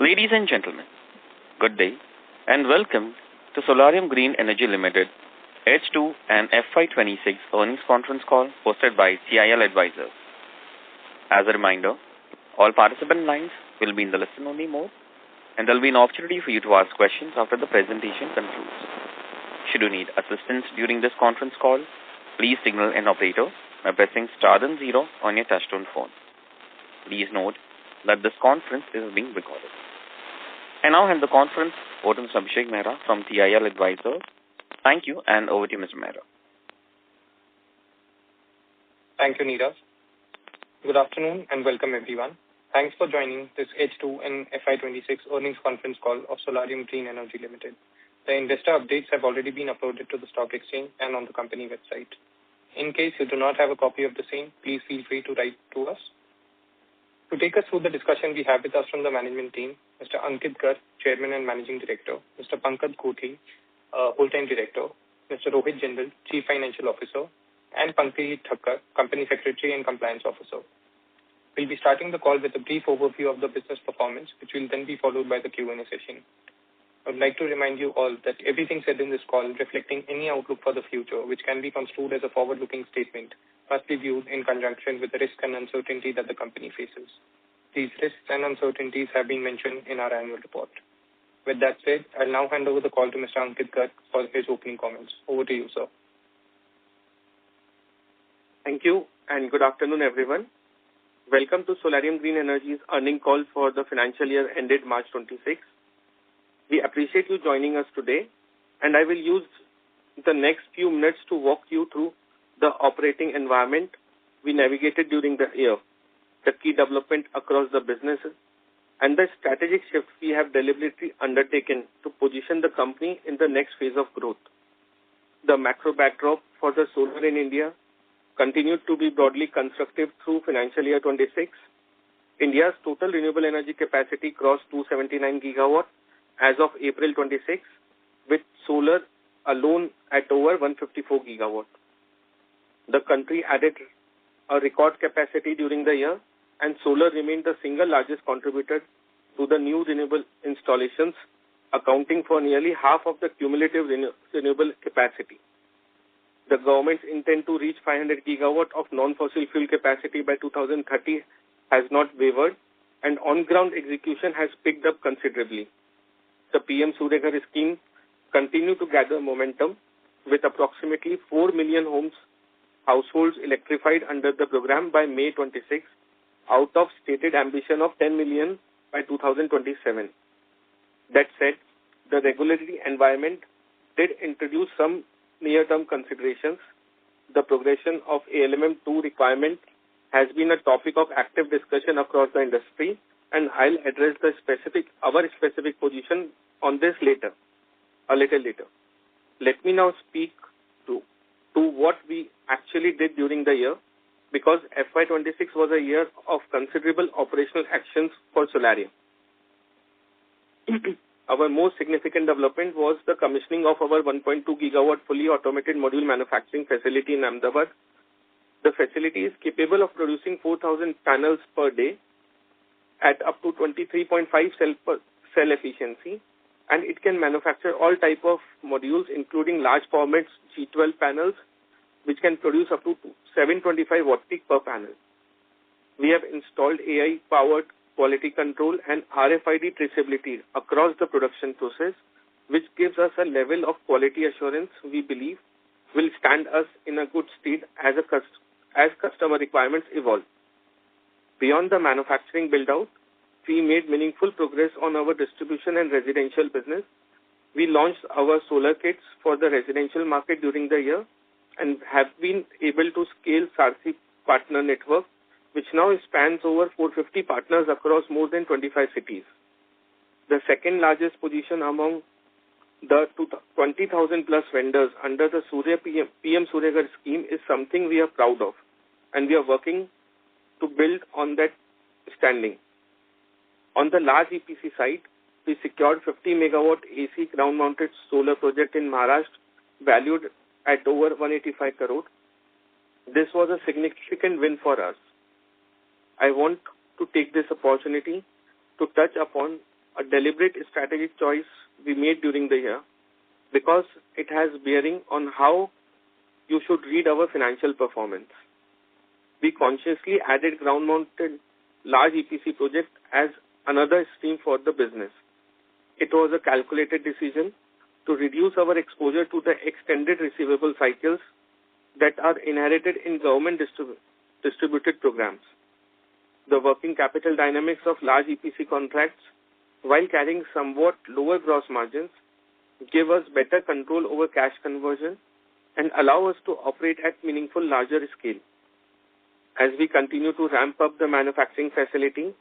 Ladies and gentlemen, good day and welcome to Solarium Green Energy Limited H2 and FY26 earnings conference call hosted by CIL Advisors. As a reminder, all participant lines will be in the listen-only mode and there will be an opportunity for you to ask questions after the presentation concludes. Should you need assistance during this conference call, please signal an operator by pressing star then 0 on your touchtone phone. Please note that this conference is being recorded. I now hand the conference over to Mr. Abhishek Mehra from CIL Advisors. Thank you, and over to you, Mr. Mehra. Thank you, Neerav. Good afternoon and welcome everyone. Thanks for joining this H2 and FY26 earnings conference call of Solarium Green Energy Limited. The investor updates have already been uploaded to the stock exchange and on the company website. In case you do not have a copy of the same, please feel free to write to us. To take us through the discussion, we have with us from the management team, Mr. Ankit Garg, Chairman and Managing Director, Mr. Pankaj Kothi, Full-Time Director, Mr. Rohit Jindal, Chief Financial Officer, and Pankaj Thakkar, Company Secretary and Compliance Officer. We'll be starting the call with a brief overview of the business performance, which will then be followed by the Q&A session. I would like to remind you all that everything said in this call reflecting any outlook for the future, which can be construed as a forward-looking statement, must be viewed in conjunction with the risk and uncertainty that the company faces. These risks and uncertainties have been mentioned in our annual report. With that said, I'll now hand over the call to Mr. Ankit Garg for his opening comments. Over to you, sir. Thank you and good afternoon, everyone. Welcome to Solarium Green Energy's earnings call for the financial year ended March 26. We appreciate you joining us today, and I will use the next few minutes to walk you through the operating environment we navigated during the year, the key development across the businesses, and the strategic shifts we have deliberately undertaken to position the company in the next phase of growth. The macro backdrop for the solar in India continued to be broadly constructive through financial year 26. India's total renewable energy capacity crossed 279 gigawatt as of April 26, with solar alone at over 154 gigawatt. The country added a record capacity during the year, and solar remained the single largest contributor to the new renewable installations, accounting for nearly half of the cumulative renewable capacity. The government's intent to reach 500 gigawatt of non-fossil fuel capacity by 2030 has not wavered, and on-ground execution has picked up considerably. The PM Surya Ghar scheme continued to gather momentum, with approximately 4 million households electrified under the program by May 26, out of stated ambition of 10 million by 2027. That said, the regulatory environment did introduce some near-term considerations. The progression of ALMM2 requirement has been a topic of active discussion across the industry, and I'll address our specific position on this a little later. Let me now speak to what we actually did during the year, because FY26 was a year of considerable operational actions for Solarium. Our most significant development was the commissioning of our 1.2 gigawatt fully automated module manufacturing facility in Ahmedabad. The facility is capable of producing 4,000 panels per day at up to 23.5 cell efficiency, and it can manufacture all type of modules, including large formats G12 panels, which can produce up to 725 watt-peak per panel. We have installed AI-powered quality control and RFID traceability across the production process, which gives us a level of quality assurance we believe will stand us in a good stead as customer requirements evolve. Beyond the manufacturing build-out, we made meaningful progress on our distribution and residential business. We launched our solar kits for the residential market during the year and have been able to scale SARSI partner network, which now spans over 450 partners across more than 25 cities. The second largest position among the 20,000 plus vendors under the PM Surya Ghar scheme is something we are proud of, and we are working to build on that standing. On the large EPC side, we secured 50 megawatt AC ground-mounted solar project in Maharashtra, valued at over 185 crore. This was a significant win for us. I want to take this opportunity to touch upon a deliberate strategic choice we made during the year because it has bearing on how you should read our financial performance. We consciously added ground-mounted large EPC project as another stream for the business. It was a calculated decision to reduce our exposure to the extended receivable cycles that are inherited in government distributed programs. The working capital dynamics of large EPC contracts, while carrying somewhat lower gross margins, give us better control over cash conversion and allow us to operate at meaningful larger scale. As we continue to ramp up the manufacturing facility,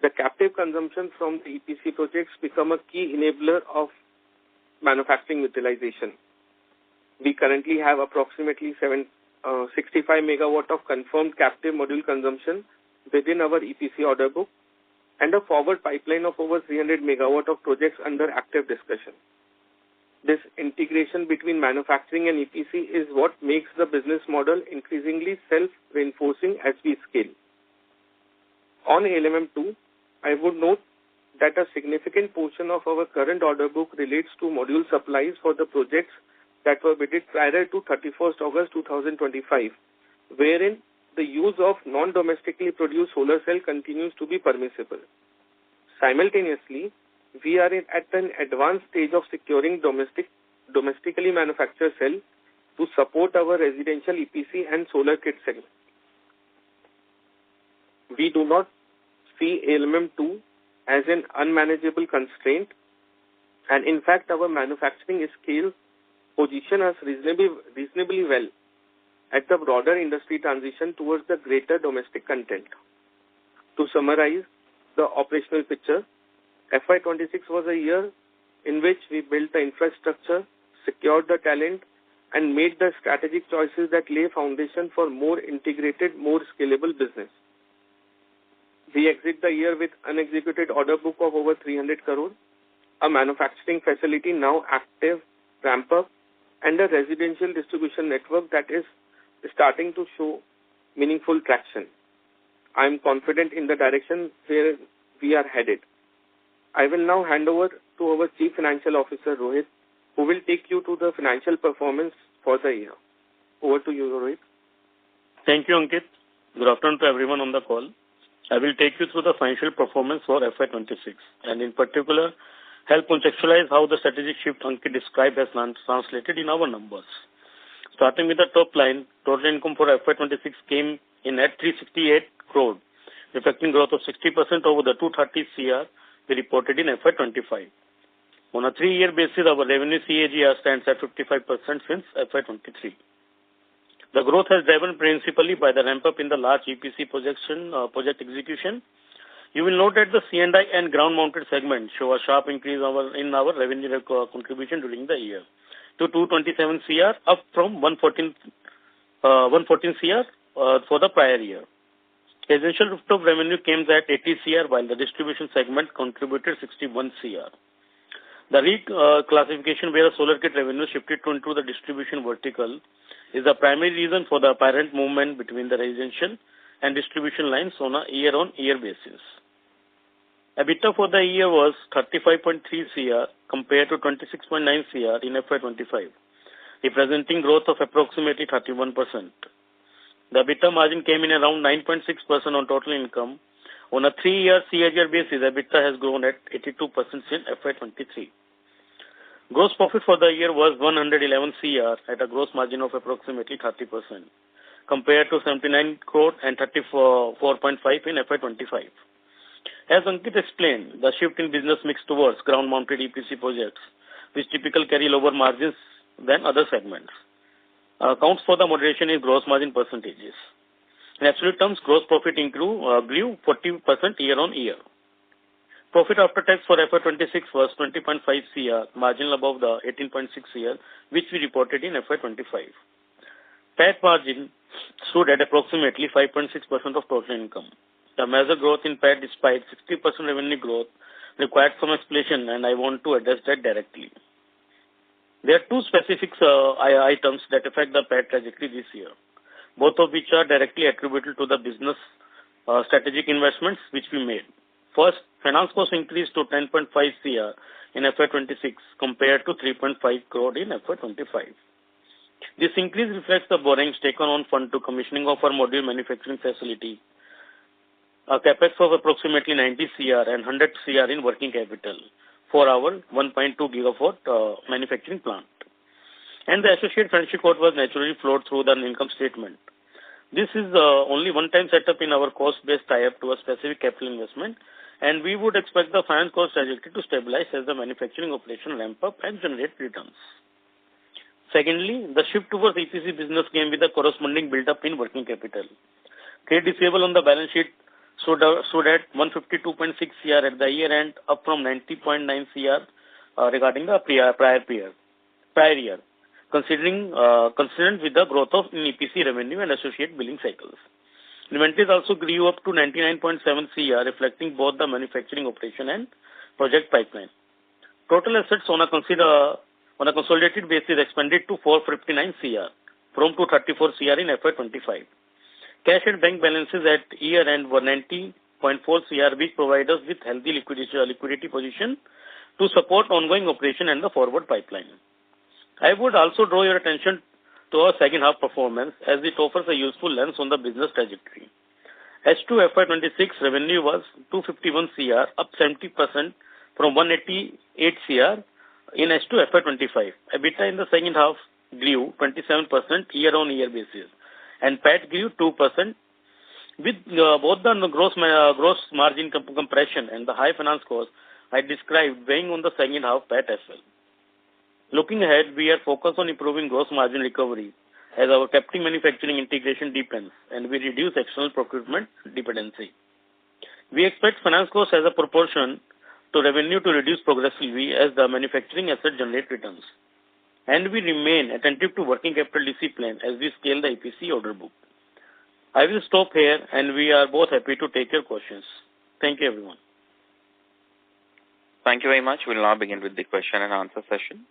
the captive consumption from the EPC projects become a key enabler of manufacturing utilization. We currently have approximately 65 megawatt of confirmed captive module consumption within our EPC order book and a forward pipeline of over 300 megawatt of projects under active discussion. This integration between manufacturing and EPC is what makes the business model increasingly self-reinforcing as we scale. On ALMM2, I would note that a significant portion of our current order book relates to module supplies for the projects that were bidded prior to 31st August 2025, wherein the use of non-domestically produced solar cell continues to be permissible. Simultaneously, we are at an advanced stage of securing domestically manufactured cell to support our residential EPC and solar kit segment. We do not see ALMM2 as an unmanageable constraint, and in fact, our manufacturing scale position us reasonably well at the broader industry transition towards the greater domestic content. To summarize the operational picture, FY26 was a year in which we built the infrastructure, secured the talent, and made the strategic choices that lay foundation for more integrated, more scalable business. We exit the year with unexecuted order book of over 300 crore, a manufacturing facility now active, ramp up, and a residential distribution network that is starting to show meaningful traction. I am confident in the direction where we are headed. I will now hand over to our Chief Financial Officer, Rohit, who will take you to the financial performance for the year. Over to you, Rohit. Thank you, Ankit. Good afternoon to everyone on the call. I will take you through the financial performance for FY26 and in particular help contextualize how the strategic shift Ankit described has translated in our numbers. Starting with the top line, total income for FY26 came in at 368 crore, reflecting growth of 60% over the 230 CR we reported in FY25. On a 3-year basis, our revenue CAGR stands at 55% since FY23. The growth has driven principally by the ramp-up in the large EPC project execution. You will note that the C&I and ground-mounted segment show a sharp increase in our revenue contribution during the year to 227 CR, up from 114 CR for the prior year. Residential rooftop revenue came at 80 CR, while the distribution segment contributed 61 CR. The reclassification where solar kit revenue shifted into the distribution vertical is the primary reason for the apparent movement between the residential and distribution lines on a year-on-year basis. EBITDA for the year was 35.3 CR compared to 26.9 CR in FY25, representing growth of approximately 31%. The EBITDA margin came in around 9.6% on total income. On a 3-year CAGR basis, EBITDA has grown at 82% since FY23. Gross profit for the year was 111 CR at a gross margin of approximately 30%, compared to 79 crore and 34.5 in FY25. As Ankit explained, the shift in business mix towards ground-mounted EPC projects, which typically carry lower margins than other segments, accounts for the moderation in gross margin percentages. In absolute terms, gross profit grew 40% year-on-year. Profit after tax for FY26 was 20.5 CR, marginal above the 18.6 CR, which we reported in FY25. PAT margin stood at approximately 5.6% of total income. The major growth in PAT despite 60% revenue growth required some explanation, and I want to address that directly. There are two specific items that affect the PAT trajectory this year, both of which are directly attributable to the business strategic investments which we made. First, Finance cost increased to 10.5 CR in FY26 compared to 3.5 crore in FY25. This increase reflects the borrowings taken on fund to commissioning of our module manufacturing facility, a capex of approximately 90 CR and 100 CR in working capital for our 1.2 gigawatt manufacturing plant. And the associate financial cost was naturally flowed through the income statement. This is only one-time setup in our cost-based tie-up to a specific capital investment, and we would expect the finance cost trajectory to stabilize as the manufacturing operation ramp up and generate returns. Secondly, the shift towards EPC business came with a corresponding build-up in working capital. Trade receivable on the balance sheet stood at 152.6 CR at the year end, up from 90.9 CR regarding the prior year, consistent with the growth of EPC revenue and associate billing cycles. Inventories also grew up to 99.7 CR, reflecting both the manufacturing operation and project pipeline. Total assets on a consolidated basis expanded to 459 CR from 234 CR in FY25. Cash and bank balances at year end were 90.4 CR, which provide us with healthy liquidity position to support ongoing operation and the forward pipeline. I would also draw your attention to our second half performance, as it offers a useful lens on the business trajectory. H2 FY26 revenue was 251 CR, up 70% from 188 CR in H2 FY25. EBITDA in the second half grew 27% year-on-year basis, and PAT grew 2%, with both the gross margin compression and the high finance cost I described weighing on the second half PAT as well. Looking ahead, we are focused on improving gross margin recovery as our captive manufacturing integration deepens and we reduce external procurement dependency. We expect finance costs as a proportion to revenue to reduce progressively as the manufacturing asset generate returns. And we remain attentive to working capital discipline as we scale the EPC order book. I will stop here, and we are both happy to take your questions. Thank you, everyone. Thank you very much. We'll now begin with the question and answer session.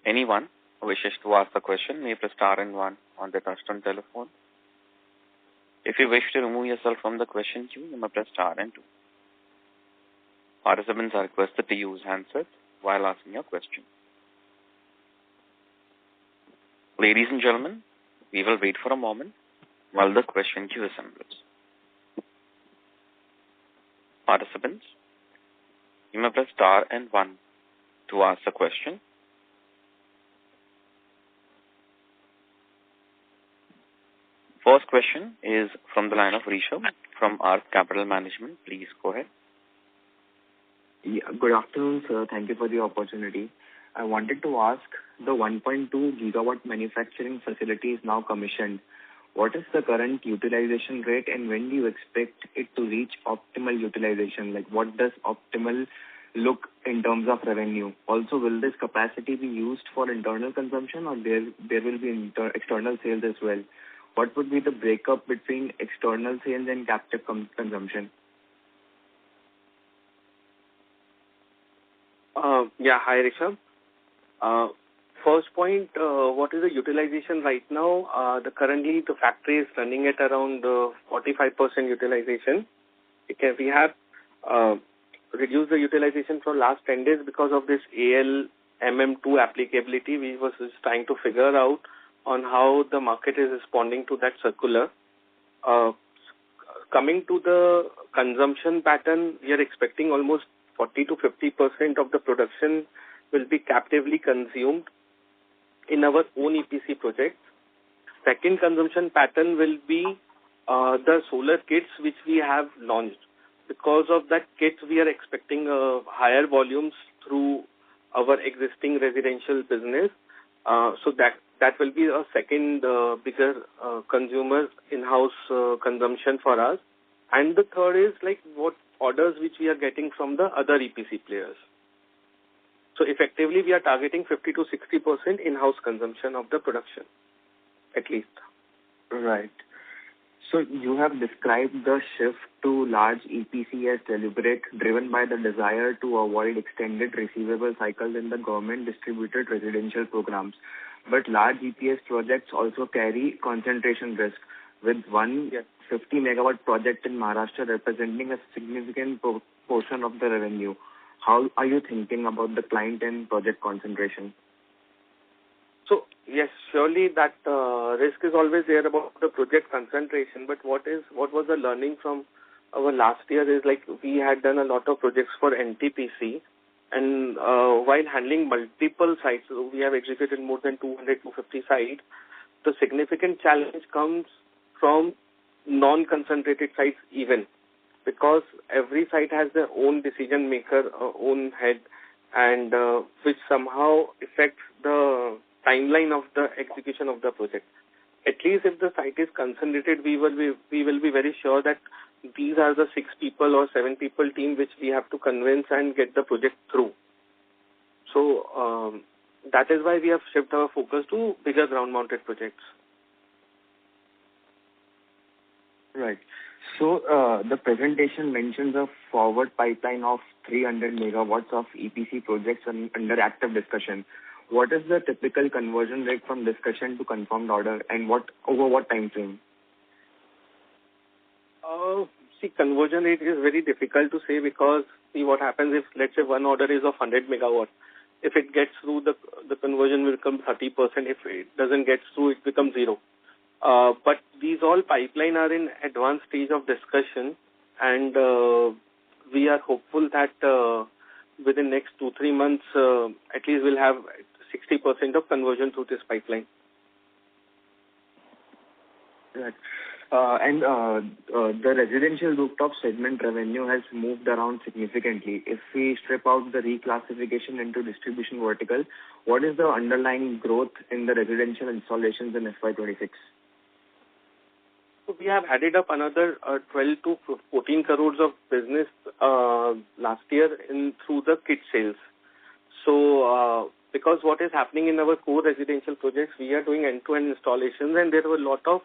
Anyone who wishes to ask a question may press star and 1 on their touchtone telephone. If you wish to remove yourself from the question queue, you may press star and 2. Participants are requested to use handsets while asking a question. Ladies and gentlemen, we will wait for a moment while the question queue assembles. Participants, you may press star and 1 to ask a question. First question is from the line of Rishabh from Arc Capital Management. Please go ahead. Yeah, good afternoon, sir. Thank you for the opportunity. I wanted to ask, the 1.2 gigawatt manufacturing facility is now commissioned. What is the current utilization rate, and when do you expect it to reach optimal utilization? Like, what does optimal look in terms of revenue? Also, will this capacity be used for internal consumption, or there will be external sales as well? What would be the breakup between external sales and captive consumption? Hi, Rishabh. First point, what is the utilization right now? Currently, the factory is running at around 45% utilization. We have reduced the utilization for last 10 days because of this ALMM2 applicability. We was just trying to figure out on how the market is responding to that circular. Coming to the consumption pattern, we are expecting almost 40 to 50% of the production will be captively consumed in our own EPC projects. Second consumption pattern will be the solar kits which we have launched. Because of that kit, we are expecting higher volumes through our existing residential business. So that will be a second bigger consumer in-house consumption for us. And the third is like what orders which we are getting from the other EPC players. So effectively, we are targeting 50 to 60% in-house consumption of the production, at least. Right. So you have described the shift to large EPC as deliberate, driven by the desire to avoid extended receivable cycles in the government distributed residential programs. But large EPS projects also carry concentration risk, with one 50 megawatt project in Maharashtra representing a significant portion of the revenue. How are you thinking about the client and project concentration? So yes, surely that risk is always there about the project concentration. But what was the learning from our last year is like we had done a lot of projects for NTPC, and while handling multiple sites, so we have executed more than 250 sites. The significant challenge comes from non-concentrated sites even, because every site has their own decision maker, own head, and which somehow affects the timeline of the execution of the project. At least if the site is concentrated, we will be very sure that these are the 6 people or 7 people team which we have to convince and get the project through. So that is why we have shifted our focus to bigger ground-mounted projects. Right. So the presentation mentions a forward pipeline of 300 megawatts of EPC projects under active discussion. What is the typical conversion rate from discussion to confirmed order, and over what time frame? Conversion rate is very difficult to say, because what happens if, let's say, one order is of 100 megawatts. If it gets through, the conversion will become 30%. If it doesn't get through, it becomes 0. But these all pipeline are in advanced stage of discussion, and we are hopeful that within next 2-3 months, at least we'll have 60% of conversion through this pipeline. Right. And the residential rooftop segment revenue has moved around significantly. If we strip out the reclassification into distribution vertical, what is the underlying growth in the residential installations in FY26? So we have added up another 12 to 14 crores of business last year through the kit sales. So because what is happening in our core residential projects, we are doing end-to-end installations, and there were a lot of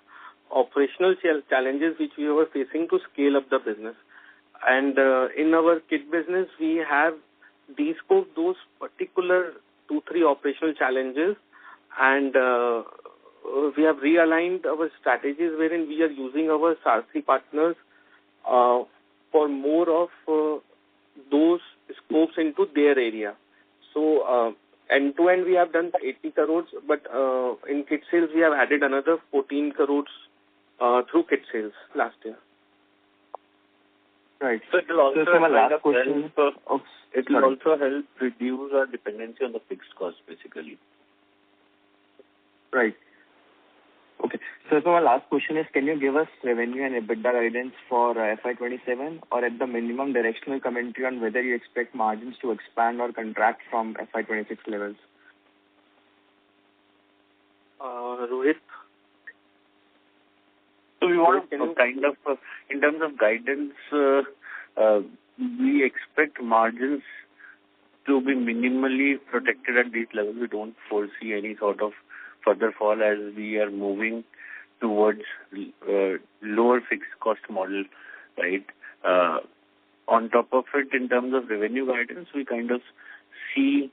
operational challenges which we were facing to scale up the business. And in our kit business, we have de-scoped those particular 2-3 operational challenges, and we have realigned our strategies wherein we are using our SARC partners for more of those scopes into their area. So end-to-end we have done 80 crores, but in kit sales we have added another 14 crores through kit sales last year. Right. So it will also help reduce our dependency on the fixed cost, basically. Right. Okay. So my last question is, can you give us revenue and EBITDA guidance for FY27, or at the minimum directional commentary on whether you expect margins to expand or contract from FY26 levels? Rohit? So we want to kind of, in terms of guidance, we expect margins to be minimally protected at these levels. We don't foresee any sort of further fall as we are moving towards lower fixed cost model, right? On top of it, in terms of revenue guidance, we kind of see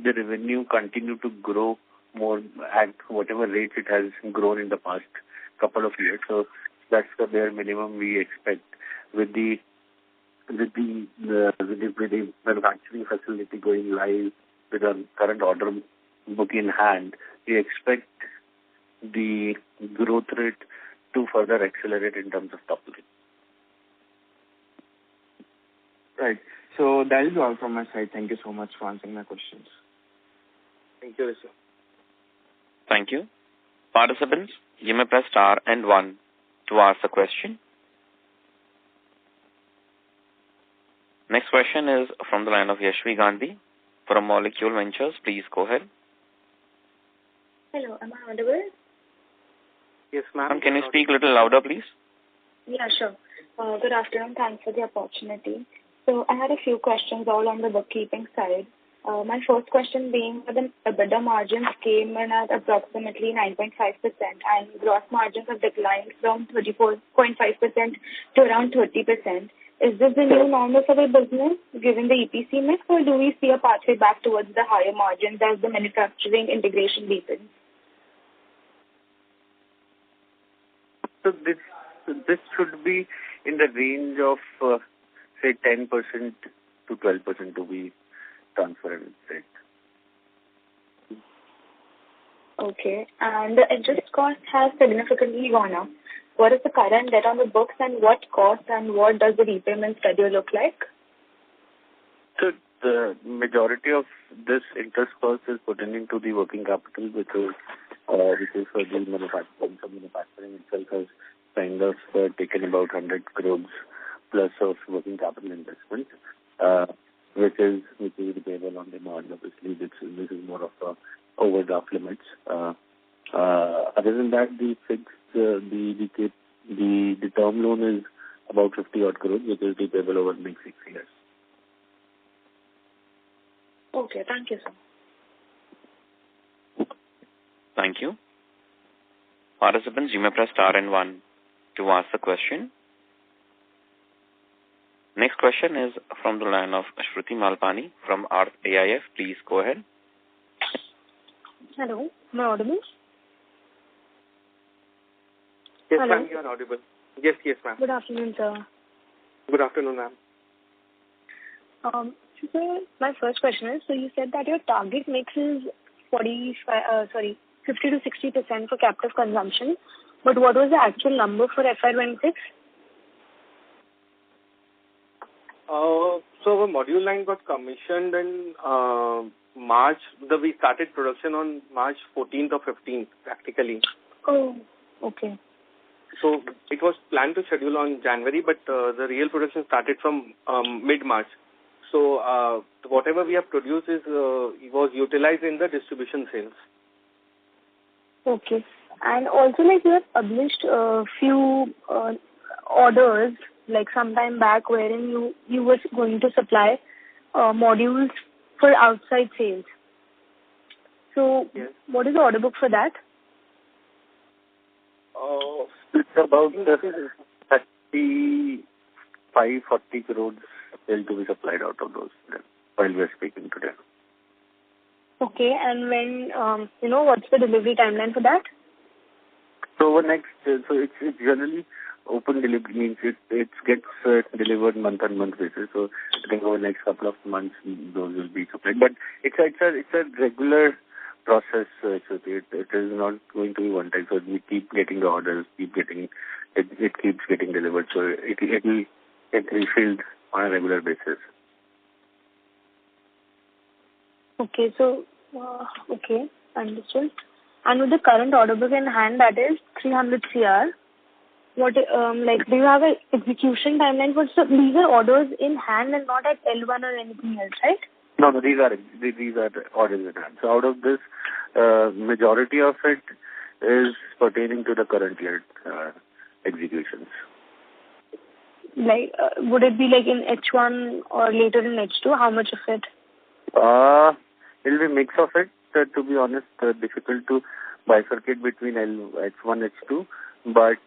the revenue continue to grow more at whatever rate it has grown in the past couple of years. So that's the bare minimum we expect. With the manufacturing facility going live, with our current order book in hand, we expect the growth rate to further accelerate in terms of top line. Right. So that is all from my side. Thank you so much for answering my questions. Thank you, Rishabh. Thank you. Participants, you may press star and 1 to ask a question. Next question is from the line of Yashvi Gandhi from Molecule Ventures. Please go ahead. Hello, am I audible? Yes, ma'am. Can you speak a little louder, please? Yeah, sure. Good afternoon. Thanks for the opportunity. So I had a few questions all on the bookkeeping side. My first question being that the EBITDA margins came in at approximately 9.5% and gross margins have declined from 34.5% to around 30%. Is this the new normal for the business given the EPC mix, or do we see a pathway back towards the higher margins as the manufacturing integration deepens? So this should be in the range of say 10% to 12% to be transparent. Right? Okay. And the interest cost has significantly gone up. What is the current debt on the books and what cost and what does the repayment schedule look like? So the majority of this interest cost is pertaining to the working capital, which is for the manufacturing. So manufacturing itself has kind of taken about 100 crores plus of working capital investment, which is repayable on demand. Obviously, this is more of a overdraft limits. Other than that, the fixed the term loan is about 50 odd crores, which is repayable over the next 6 years. Okay, thank you, sir. Thank you. Participants, you may press star and 1 to ask the question. Next question is from the line of Shruti Malpani from AIF. Please go ahead. Hello, am I audible? Yes, Hello. ma'am, you are audible. Yes, ma'am. Good afternoon, sir. Good afternoon, ma'am. So my first question is, so you said that your target mix is 50 to 60% for captive consumption, but what was the actual number for FY26? So our module line got commissioned in March. We started production on March 14th or 15th, practically. Oh, okay. So it was planned to schedule on January, but the real production started from mid-March. So whatever we have produced was utilized in the distribution sales. Okay. And also, like, you have published a few orders, like some time back, wherein you were going to supply modules for outside sales. So yes. What is the order book for that? It's about 35-40 crores still to be supplied out of those while we are speaking today. Okay, and when, what's the delivery timeline for that? So it's generally open delivery, means it gets delivered month-on-month basis. So I think over the next couple of months those will be supplied. But it's a regular process. It is not going to be one time. So we keep getting the orders, it keeps getting delivered. So it will get refilled on a regular basis. Okay, so, okay, understood. And with the current order book in hand, that is 300 CR, do you have an execution timeline for, so these are orders in hand and not at L1 or anything else, right? No, these are orders in hand. So out of this, majority of it is pertaining to the current year executions. Like, would it be like in H1 or later in H2? How much of it? It'll be a mix of it. To be honest, difficult to bifurcate between H1, H2, but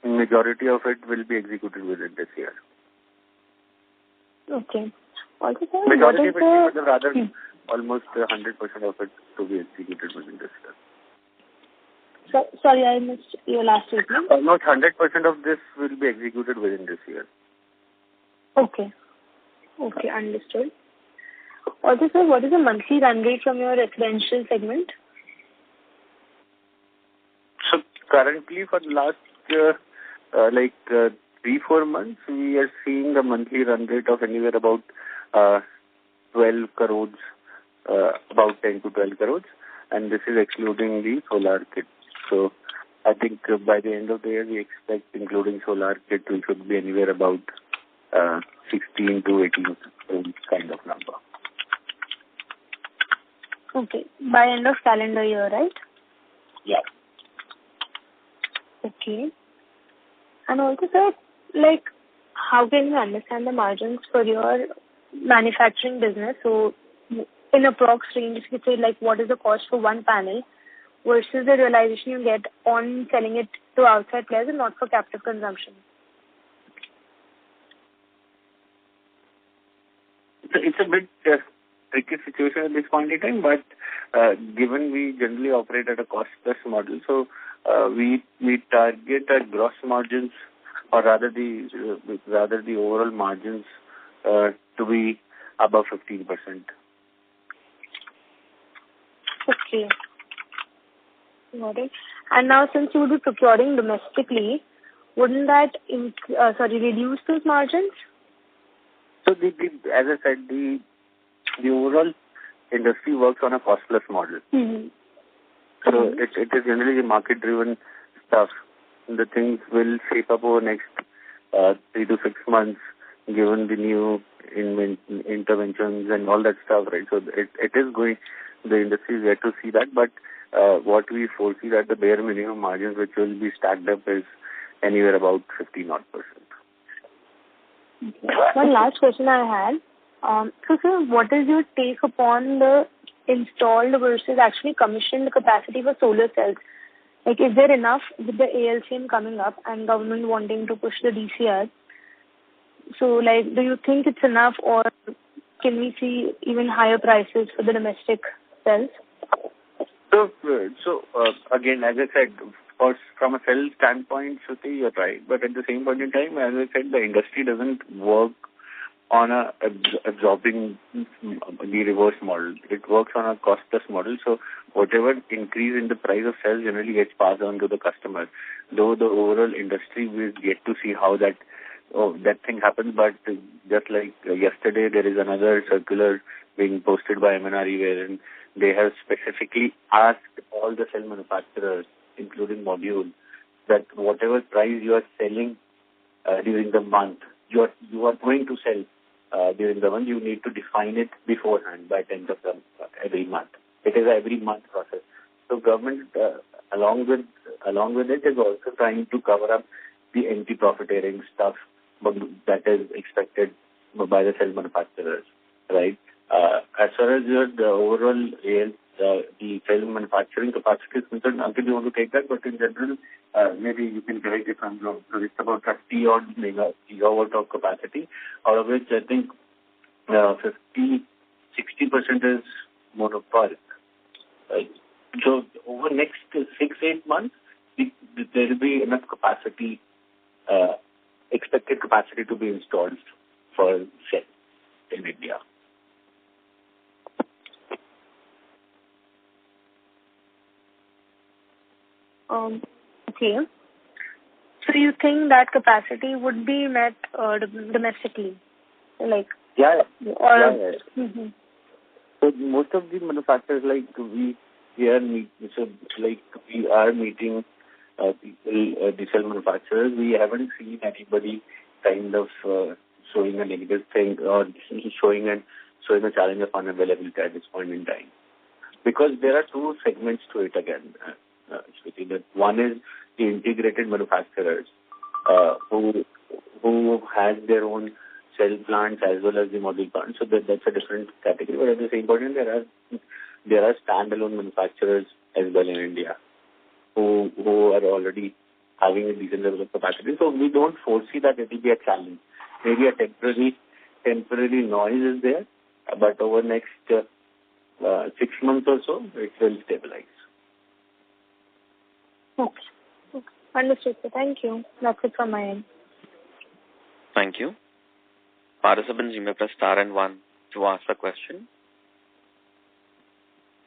majority of it will be executed within this year. Okay. Also, sir, majority of it, but rather almost 100% of it to be executed within this year. So, sorry, I missed your last statement. Almost 100% of this will be executed within this year. Okay. Okay, understood. Also, sir, what is the monthly run rate from your residential segment? So currently for the last 3-4 months, we are seeing a monthly run rate of anywhere about 12 crores, about 10 to 12 crores, and this is excluding the solar kit. So I think by the end of the year, we expect, including solar kit, we should be anywhere about 16 to 18 crores kind of number. Okay. By end of calendar year, right? Yeah. Okay. And also, sir, like, how can you understand the margins for your manufacturing business? So, in a prox range, if you could say, like, what is the cost for one panel versus the realization you get on selling it to outside players and not for captive consumption? It's a bit tricky situation at this point in time, but given we generally operate at a cost-plus model, so we target our gross margins or rather the overall margins to be above 15%. Okay. Got it. And now, since you will be procuring domestically, wouldn't that reduce those margins? So, as I said, the overall industry works on a cost-plus model. Mm-hmm. So, it is generally the market-driven stuff. The things will shape up over the next 3 to 6 months, given the new interventions and all that stuff, right? So, it is going, the industry is yet to see that, but what we foresee that the bare minimum margins which will be stacked up is anywhere about 50-odd%. Okay. One last question I had. So, sir, what is your take upon the installed versus actually commissioned capacity for solar cells? Like, is there enough with the ALCM coming up and government wanting to push the DCR? So, like, do you think it's enough, or can we see even higher prices for the domestic cells? So again, as I said, of course, from a cell standpoint, Shruti, you're right. But at the same point in time, as I said, the industry doesn't work on absorbing the reverse model. It works on a cost-plus model. So whatever increase in the price of cells generally gets passed on to the customer. Though the overall industry will get to see how that thing happens. But just like yesterday, there is another circular being posted by MNRE wherein they have specifically asked all the cell manufacturers, including modules, that whatever price you are selling during the month, you are going to sell during the month, you need to define it beforehand by 10th of every month. It is every month process. So government, along with it, is also trying to cover up the anti-profiteering stuff that is expected by the cell manufacturers, right? As far as the overall the cell manufacturing capacity is concerned, Ankit, you want to take that? But in general, maybe you can correct if I'm wrong. So it's about 30-odd gigawatt of capacity, out of which I think 60% is monopile, right? So over next 6-8 months, there will be enough capacity, expected capacity to be installed for cell in India. Okay. So you think that capacity would be met domestically? Like, yeah. Mm-hmm. So most of the manufacturers, we are meeting people, the cell manufacturers. We haven't seen anybody kind of showing a negative thing or showing a challenge of unavailability at this point in time. Because there are two segments to it again. That one is the integrated manufacturers who has their own cell plants as well as the module plants. So that's a different category. But at the same point, there are standalone manufacturers as well in India who are already having a decent level of capacity. So we don't foresee that it will be a challenge. Maybe a temporary noise is there, but over next 6 months or so, it will stabilize. Okay. Understood, sir. Thank you. That's it from my end. Thank you. Participants, you may press star and 1 to ask a question.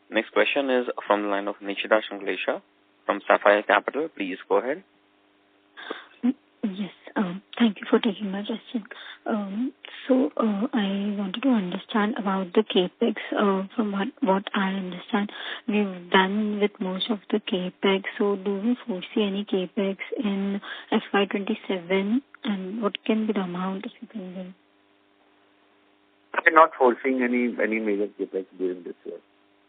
Next question is from the line of Nishita Shanglesha from Sapphire Capital. Please go ahead. Yes. Thank you for taking my question. So I wanted to understand about the capex. From what I understand, we've done with most of the capex. So do we foresee any capex in FY27, and what can be the amount if you can give? We're not foreseeing any major capex during this year.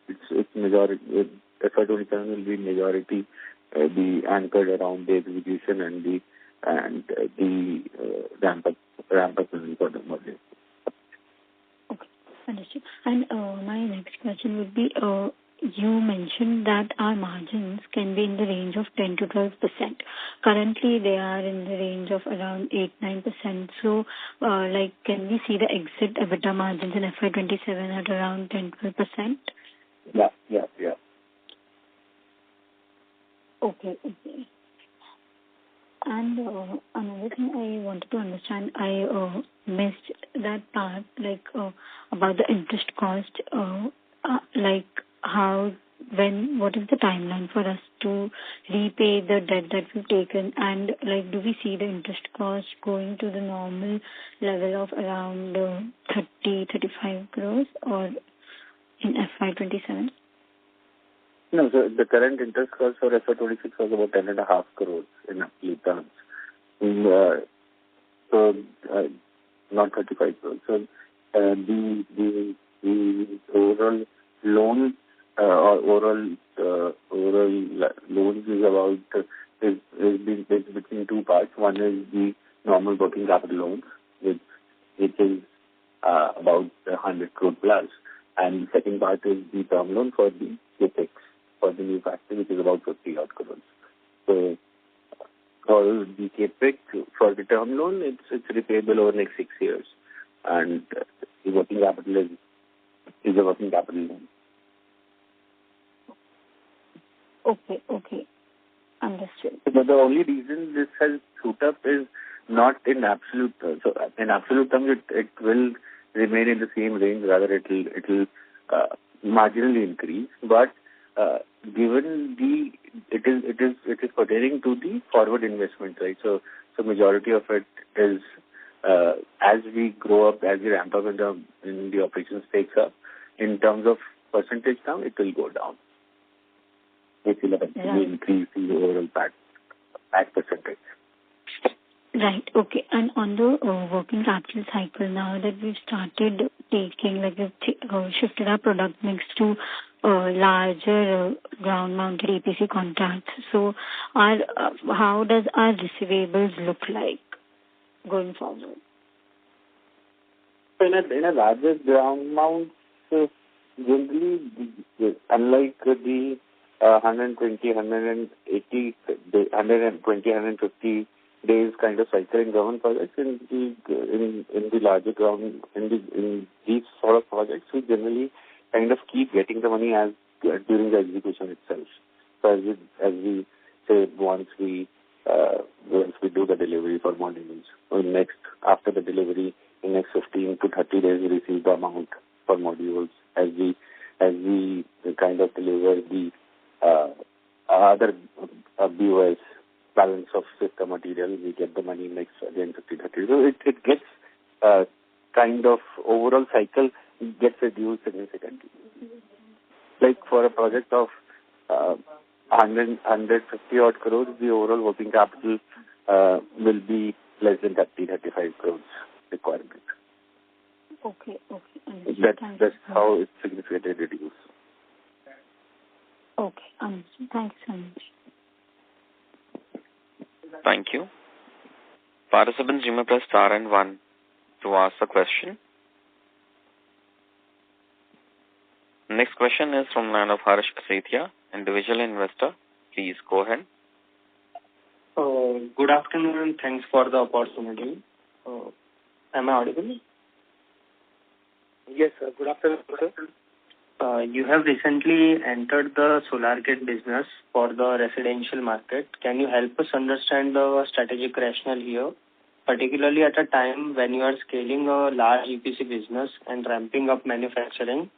It's majority. FY27 will be majority be anchored around the execution and the ramp up for the module. Okay, understood. And my next question would be, you mentioned that our margins can be in the range of 10 to 12%. Currently, they are in the range of around 8-9%. So, can we see the exit EBITDA margins in FY27 at around 10-12%? Yeah. Okay. And another thing I wanted to understand, I missed that part, about the interest cost, like what is the timeline for us to repay the debt that we've taken, and do we see the interest cost going to the normal level of around 35 crores or in FY27? No, so the current interest cost for FY26 was about 10.5 crores in absolute terms. Not 35 crores. So the overall loan or overall loans is about is between two parts. One is the normal working capital loans, which is about 100 crore plus, and the second part is the term loan for the capex for the new factory, which is about 50 odd crores. So all the capex for the term loan, it's repayable over the next 6 years, and the working capital is a working capital loan. Okay. Understood. But the only reason this has shoot up is not in absolute terms. So in absolute terms, it will remain in the same range. Rather, it will marginally increase. But given it is pertaining to the forward investment, right? So majority of it is as we grow up, as we ramp up in the operations takes up, in terms of percentage term, it will go down. It will eventually increase the overall PAT percentage. Right. Okay. And on the working capital cycle, now that we've started taking, we've shifted our product mix to larger ground-mounted EPC contracts. So, how does our receivables look like going forward? So in a larger ground mount, generally, unlike the 120, 180, 150 days kind of cycle in government projects, in the larger ground, in these sort of projects, we generally kind of keep getting the money during the execution itself. So as we say, once we do the delivery for modules, or after the delivery, in next 15 to 30 days, we receive the amount for modules. As we kind of deliver the other BOS, balance of system material, we get the money next again 50-30. So it gets kind of overall cycle gets reduced significantly. Like for a project of 150 odd crores, the overall working capital will be less than 30-35 crores requirement. Okay. That's how it's significantly reduced. Okay, understood. Thanks so much. Thank you. Participants, you may press star and 1 to ask a question. Next question is from the line of Harsh Sethia, individual investor. Please go ahead. Good afternoon and thanks for the opportunity. Am I audible? Yes, sir. Good afternoon, sir. You have recently entered the solar kit business for the residential market. Can you help us understand the strategic rationale here, particularly at a time when you are scaling a large EPC business and ramping up manufacturing?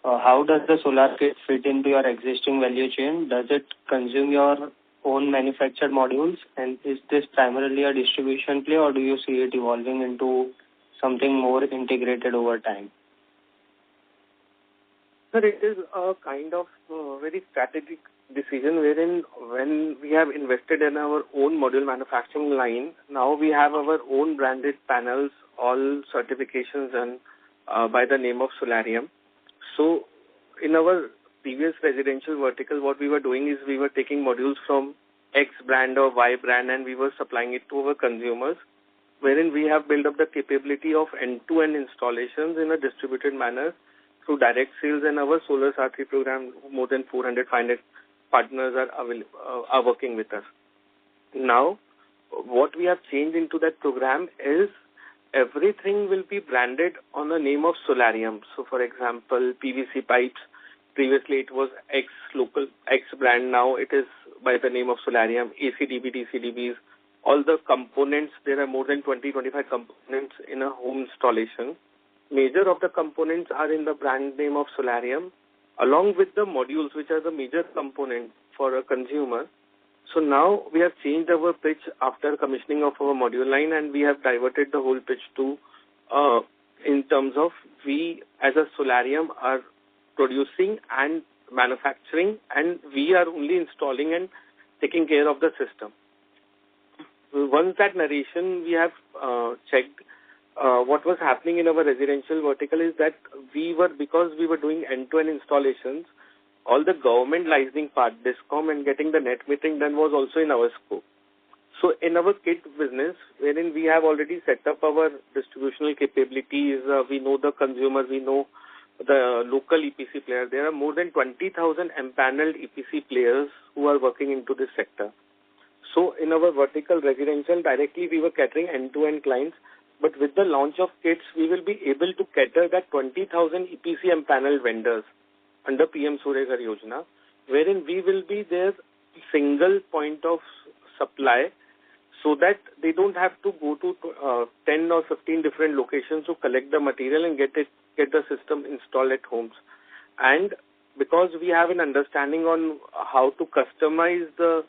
How does the solar kit fit into your existing value chain? Does it consume your own manufactured modules? And is this primarily a distribution play, or do you see it evolving into something more integrated over time? Sir, it is a kind of very strategic decision wherein when we have invested in our own module manufacturing line, now we have our own branded panels, all certifications and by the name of Solarium. So in our previous residential vertical, what we were doing is we were taking modules from X brand or Y brand and we were supplying it to our consumers, wherein we have built up the capability of end-to-end installations in a distributed manner through direct sales, and our Solar Sathi program, more than 400-500 partners are working with us. Now, what we have changed into that program is everything will be branded on the name of Solarium. So, for example, PVC pipes, previously it was X brand, now it is by the name of Solarium. ACDB, DCDBs, all the components. There are more than 20-25 components in a home installation. Major of the components are in the brand name of Solarium, along with the modules, which are the major component for a consumer. So now we have changed our pitch after commissioning of our module line, and we have diverted the whole pitch to in terms of we as a Solarium are producing and manufacturing, and we are only installing and taking care of the system. Once that narration we have checked, what was happening in our residential vertical is that because we were doing end-to-end installations, all the government licensing part, DISCOM, and getting the net metering done was also in our scope. So in our kit business, wherein we have already set up our distributional capabilities, we know the consumer, we know the local EPC player. There are more than 20,000 empaneled EPC players who are working into this sector. So in our vertical residential, directly we were catering end-to-end clients, but with the launch of kits, we will be able to cater that 20,000 EPC empaneled vendors under PM Surya Ghar Yojana, wherein we will be their single point of supply, so that they don't have to go to 10 or 15 different locations to collect the material and get the system installed at homes. And because we have an understanding on how to customize the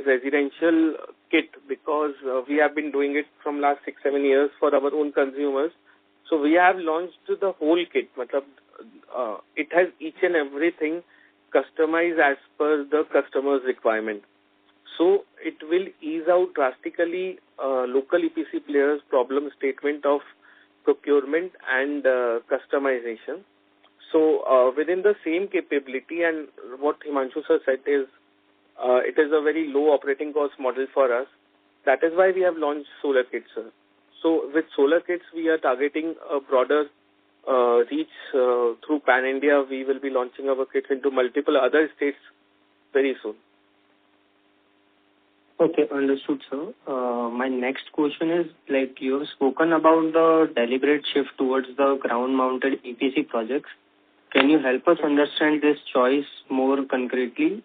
residential kit, because we have been doing it from last 6-7 years for our own consumers, so we have launched the whole kit. It has each and everything customized as per the customer's requirement. So it will ease out drastically local EPC players' problem statement of procurement and customization. So within the same capability, and what Himanshu sir said is, it is a very low operating cost model for us. That is why we have launched solar kits, sir. So with solar kits, we are targeting a broader reach through Pan-India. We will be launching our kits into multiple other states very soon. Okay, understood, sir. My next question is, you have spoken about the deliberate shift towards the ground-mounted EPC projects. Can you help us understand this choice more concretely?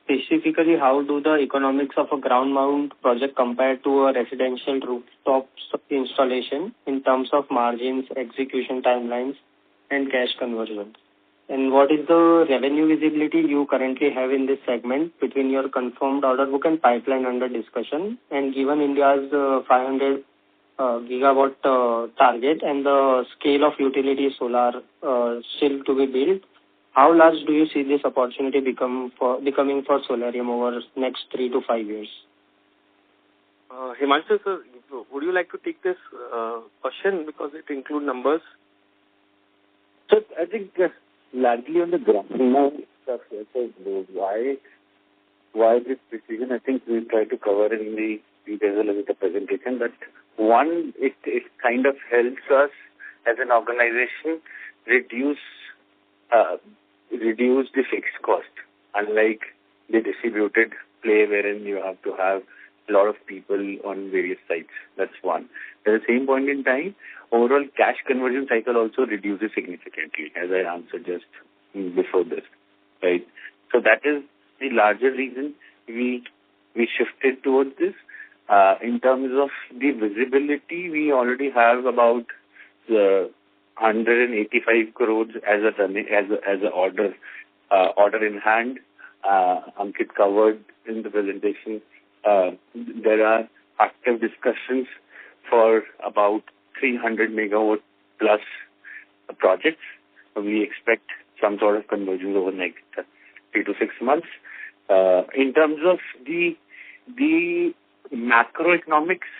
Specifically, how do the economics of a ground mount project compare to a residential rooftop installation in terms of margins, execution timelines, and cash conversion? And what is the revenue visibility you currently have in this segment between your confirmed order book and pipeline under discussion? And given India's 500 gigawatt target and the scale of utility solar still to be built, how large do you see this opportunity becoming for Solarium over the next 3 to 5 years? Himanshu sir, would you like to take this question because it includes numbers? So I think largely on the ground stuff. So why this decision? I think we try to cover in the details a little bit of presentation. But one, it kind of helps us as an organization reduce the fixed cost, unlike the distributed play wherein you have to have a lot of people on various sites. That's one. At the same point in time, overall cash conversion cycle also reduces significantly, as I answered just before this, right? So that is the larger reason we shifted towards this. In terms of the visibility, we already have about 185 crores as a order in hand. Ankit covered in the presentation. There are active discussions for about 300 megawatt plus projects. We expect some sort of conversion over the next 3 to 6 months. In terms of the macroeconomics,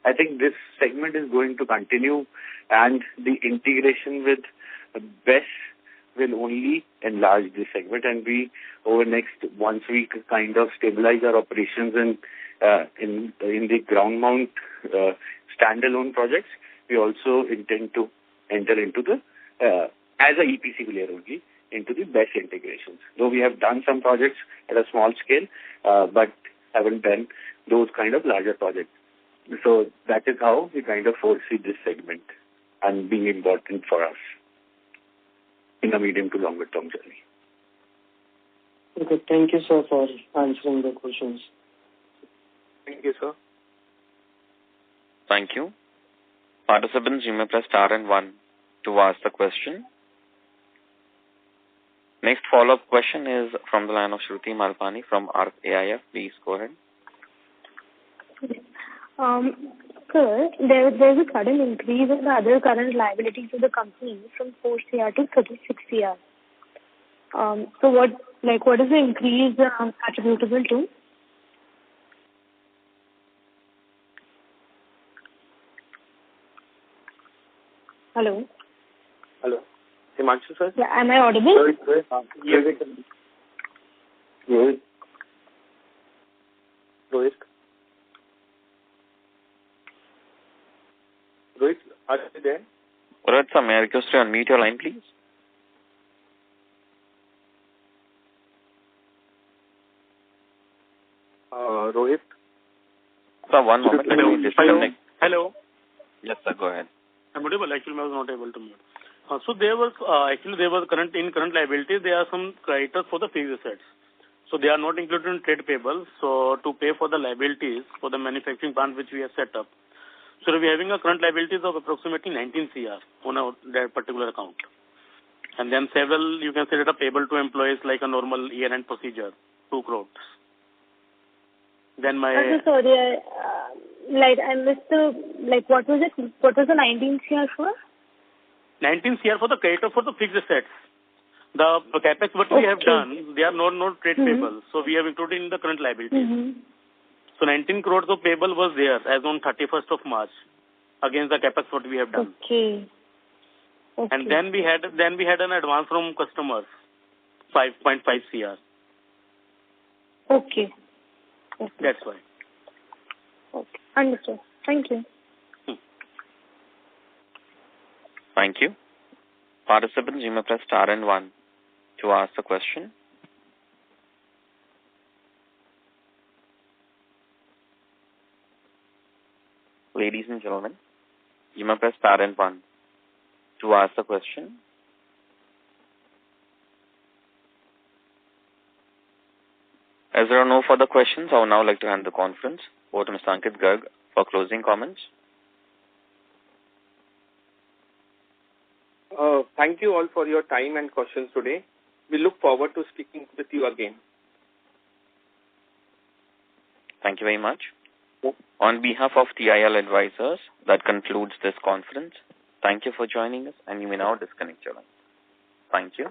I think this segment is going to continue, and the integration with BESS will only enlarge this segment. And we, once we kind of stabilize our operations in the ground mount standalone projects, we also intend to enter into the as a EPC player only into the BESS integrations. Though we have done some projects at a small scale, but haven't done those kind of larger projects. So that is how we kind of foresee this segment and being important for us in a medium to longer term journey. Okay, thank you, sir, for answering the questions. Thank you, sir. Thank you. Participants, you may press star and 1 to ask the question. Next follow-up question is from the line of Shruti Malpani from AIF. Please go ahead. Sir, there's a sudden increase in the other current liabilities of the company from 4 CR to 36 CR. So what is the increase attributable to? Hello. Hello. Himanshu, sir? Yeah, am I audible? Rohit. Rohit, are you there? Rohit, sir, may I request you to unmute your line, please? Rohit? Sir, one moment. Let me disconnect. Hello. Yes, sir, go ahead. I'm audible. Actually, I was not able to mute. So there was current liabilities. There are some creditors for the fixed assets. So they are not included in trade payables. So to pay for the liabilities for the manufacturing plant which we have set up. So we are having a current liabilities of approximately 19 CR on that particular account. And then several, you can say that are payable to employees like a normal year-end procedure, 2 crores. Then my... I'm so sorry, I missed what was it? What was the 19 CR for? 19 CR for the creditor for the fixed assets. The capex what we have done, they are not trade payables. So we have included in the current liabilities. So 19 crores of payable was there as on 31st of March against the capex what we have done. Okay. And then we had an advance from customers, 5.5 CR. Okay. That's why. Okay. Understood. Thank you. Thank you. Participants, you may press star and 1 to ask the question. Ladies and gentlemen, you may press star and 1 to ask the question. As there are no further questions, I would now like to hand the conference over to Mr. Ankit Garg for closing comments. Thank you all for your time and questions today. We look forward to speaking with you again. Thank you very much. On behalf of TIL Advisors, that concludes this conference. Thank you for joining us, and you may now disconnect your line. Thank you.